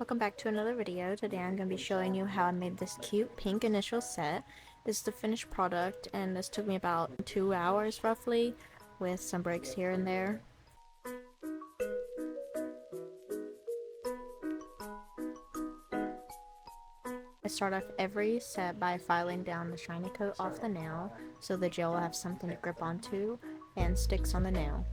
welcome back to another video. Today I'm going to be showing you how I made this cute pink initial set. This is the finished product and this took me about 2 hours roughly, with some breaks here and there. I start off every set by filing down the shiny coat off the nail so the gel will have something to grip onto and sticks on the nail.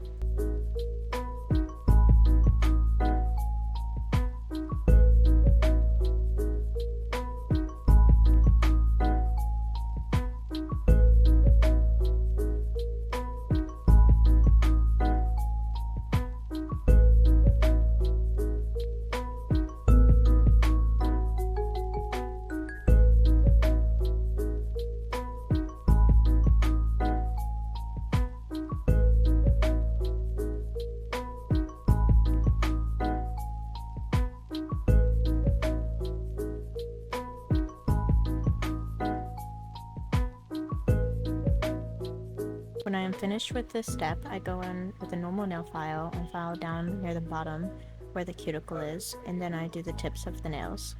When I am finished with this step, I go in with a normal nail file and file down near the bottom where the cuticle is, and then I do the tips of the nails.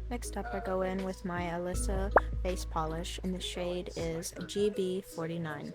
Next up, I go in with my Alyssa base polish, and the shade is GB49.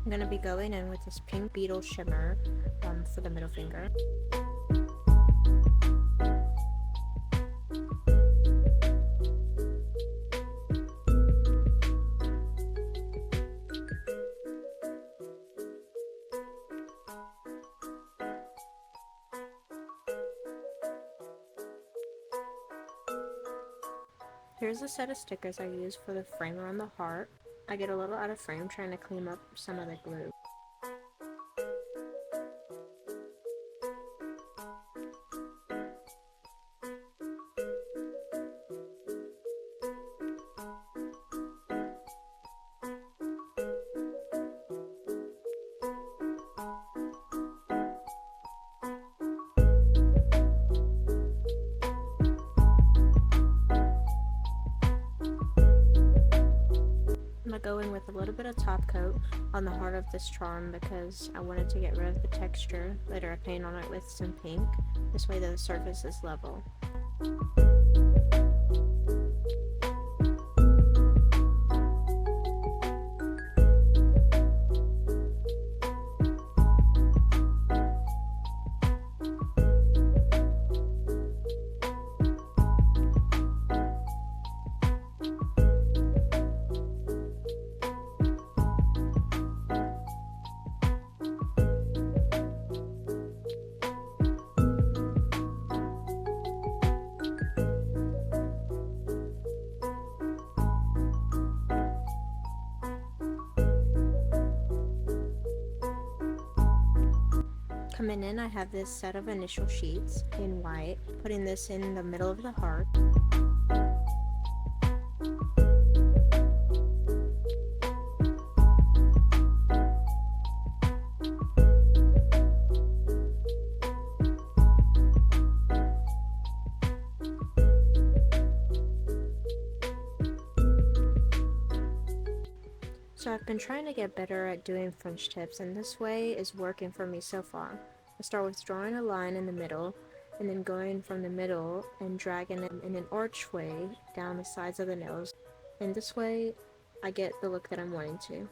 I'm going to be going in with this pink beetle shimmer for the middle finger. Here's a set of stickers I use for the frame around the heart. I get a little out of frame trying to clean up some of the glue. I'm going to go in with a little bit of top coat on the heart of this charm because I wanted to get rid of the texture. Later I paint on it with some pink, this way the surface is level. Coming in, I have this set of initial sheets in white, putting this in the middle of the heart. So I've been trying to get better at doing French tips, and this way is working for me so far. I start with drawing a line in the middle, and then going from the middle and dragging it in an archway down the sides of the nose. And this way, I get the look that I'm wanting to.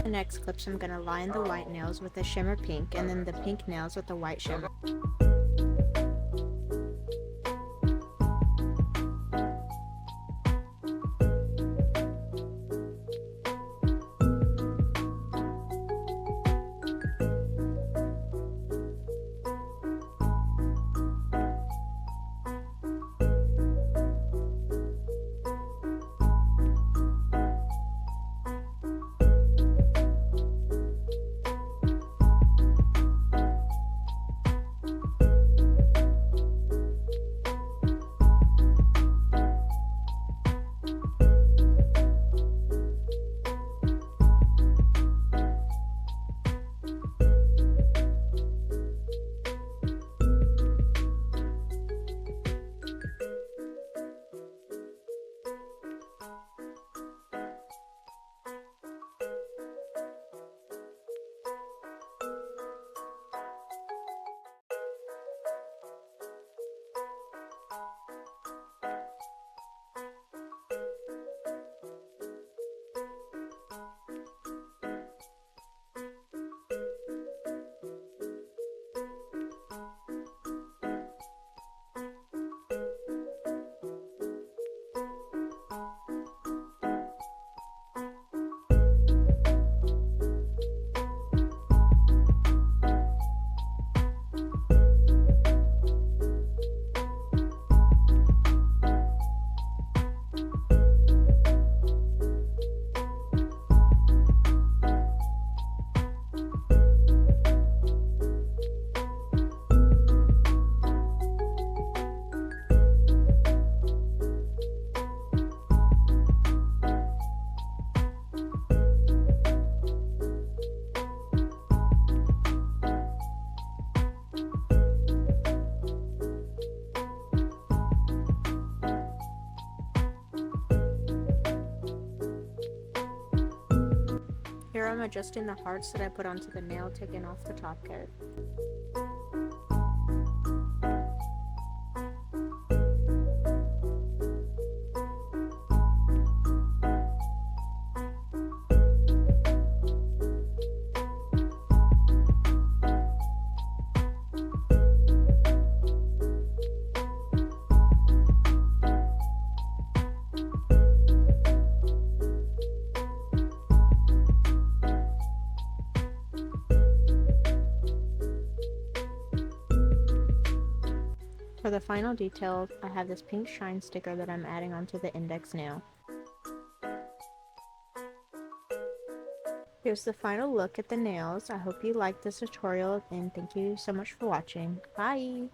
Next clips, I'm gonna line the white nails with the shimmer pink, and then the pink nails with the white shimmer. here I'm adjusting the hearts that I put onto the nail, taking off the top coat. For the final detail, I have this pink shine sticker that I'm adding onto the index nail. Here's the final look at the nails. I hope you liked this tutorial and thank you so much for watching. Bye!